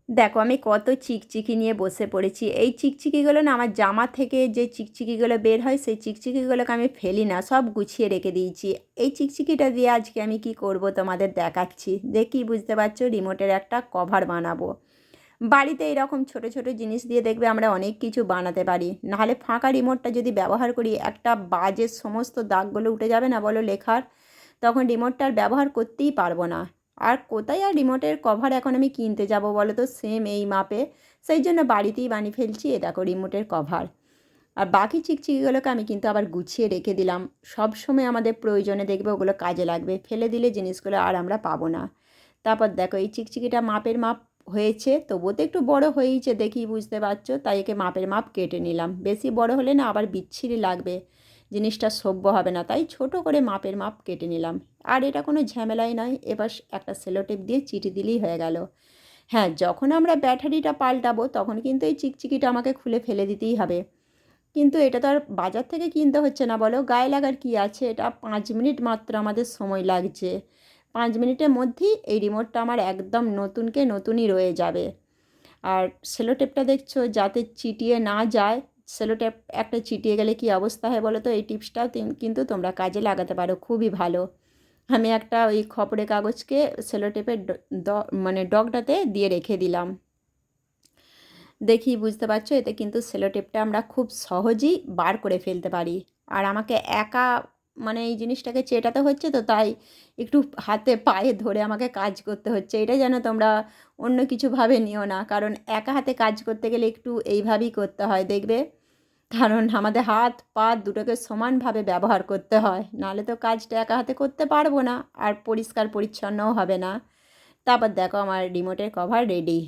দেখো আমি কত চিকচিকি নিয়ে বসে পড়েছি। এই চিকচিকিগুলো না আমার জামা থেকে যে চিকচিকিগুলো বের হয় সেই চিকচিকিগুলোকে আমি ফেলি না, সব গুছিয়ে রেখে দিয়েছি। এই চিকচিকিটা দিয়ে আজকে আমি কি করব তোমাদের দেখাচ্ছি। দেখি বুঝতে পারছো, রিমোটের একটা কভার বানাবো। বাড়িতে এরকম ছোট ছোট জিনিস দিয়ে দেখবে আমরা অনেক কিছু বানাতে পারি। নাহলে ফাঁকা রিমোটটা যদি ব্যবহার করি, একটা বাজে সমস্ত দাগগুলো উঠে যাবে না বলো লেখার, তখন রিমোটটা আর ব্যবহার করতেই পারবো না। আর কোথায় আর রিমোটের কভার এখন আমি কিনতে যাব বলো তো, সেম এই মাপে। সেই জন্য বাড়িতেই বানিয়ে ফেলছি। এ দেখো রিমোটের কভার। আর বাকি চিকচিকিগুলোকে আমি কিন্তু আবার গুছিয়ে রেখে দিলাম। সব সময় আমাদের প্রয়োজনে দেখবে ওগুলো কাজে লাগবে, ফেলে দিলে জিনিসগুলো আর আমরা পাবো না। তারপর দেখো এই চিকচিকিটা মাপের মাপ হয়েছে, তবুও তো একটু বড় হয়েইছে, দেখি বুঝতে পারছো, তাই একে মাপের মাপ কেটে নিলাম। বেশি বড় হলে না আবার বিচ্ছিরি লাগবে, জিনিসটা সভ্য হবে না, তাই ছোট করে মাপের মাপ কেটে নিলাম। আর এটা কোনো ঝামেলাই নয়, এবার একটা সেলোটেপ দিয়ে চিটি দিলেই হয়ে গেল। হ্যাঁ, যখন আমরা ব্যাটারিটা পাল্টাবো তখন কিন্তু এই চিকচিকিটা আমাকে খুলে ফেলে দিতেই হবে। কিন্তু এটা তো আর বাজার থেকে কিনতে হচ্ছে না বলো, গায়ে লাগার কি আছে, এটা 5 মিনিট মাত্র আমাদের সময় লাগছে। 5 মিনিটের মধ্যেই এই রিমোটটা আমার একদম নতুনকে নতুনই রয়ে যাবে। আর সেলোটেপটা দেখছো যাতে চিটিয়ে না যায়, সেলোটেপ একটা চিটিয়ে গেলে কি অবস্থা হয় বলো তো, এই টিপসটাও কিন্তু তোমরা কাজে লাগাতে পারো, খুবই ভালো। আমি একটা ওই খবরের কাগজকে সেলোটেপের মানে ডগটাতে দিয়ে রেখে দিলাম। দেখি বুঝতে পারছো, এতে কিন্তু সেলোটেপটা আমরা খুব সহজেই বার করে ফেলতে পারি। আর আমাকে একা মানে এই জিনিসটাকে চেটাতে হচ্ছে, তো তাই একটু হাতে পায়ে ধরে আমাকে কাজ করতে হচ্ছে। এটা যেন তোমরা অন্য কিছুভাবে নিও না, কারণ একা হাতে কাজ করতে গেলে একটু এইভাবেই করতে হয় দেখবে। কারণ আমাদের হাত পা দুটোকে সমানভাবে ব্যবহার করতে হয়, নাহলে তো কাজটা একা হাতে করতে পারবো না, আর পরিষ্কার পরিচ্ছন্নও হবে না। তারপর দেখো আমার রিমোটের কভার রেডি।